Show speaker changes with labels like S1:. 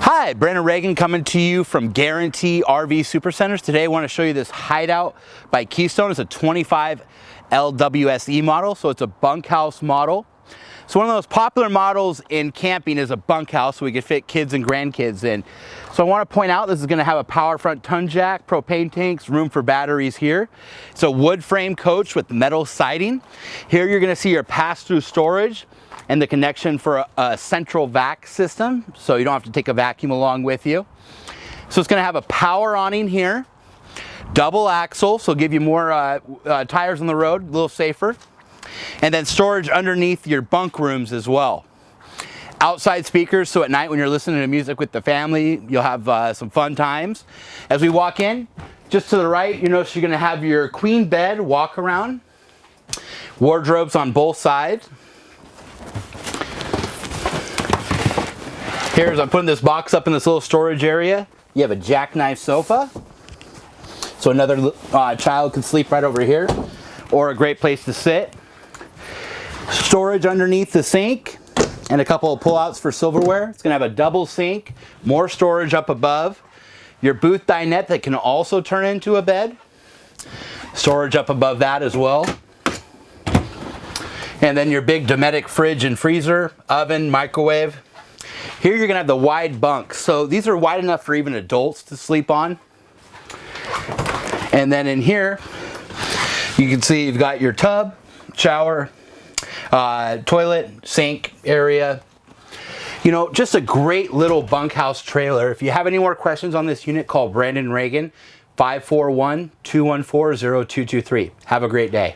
S1: Hi, Brandon Reagan coming to you from Guaranty RV Supercenters. Today I want to show you this Hideout by Keystone. It's a 25 LWSE model, so it's a bunkhouse model. So one of the most popular models in camping is a bunkhouse, so we can fit kids and grandkids in. So I want to point out this is going to have a power front ton jack, propane tanks, room for batteries here. It's a wood frame coach with metal siding. Here you're going to see your pass-through storage and the connection for a central vac system, so you don't have to take a vacuum along with you. So it's going to have a power awning here, double axle, so give you more tires on the road, a little safer, and then storage underneath your bunk rooms as well. Outside speakers, so at night when you're listening to music with the family, you'll have some fun times. As we walk in, just to the right, you notice you're going to have your queen bed walk around, wardrobes on both sides. Here's, I'm putting this box up in this little storage area. You have a jackknife sofa, so another child can sleep right over here, or a great place to sit. Storage underneath the sink, and a couple of pullouts for silverware. It's gonna have a double sink, more storage up above. Your booth dinette that can also turn into a bed. Storage up above that as well. And then your big Dometic fridge and freezer, oven, microwave. Here you're gonna have the wide bunks. So these are wide enough for even adults to sleep on. And then in here, you can see you've got your tub, shower, toilet, sink area. You know, just a great little bunkhouse trailer. If you have any more questions on this unit, call Brandon Reagan, 541-214-0223. Have a great day.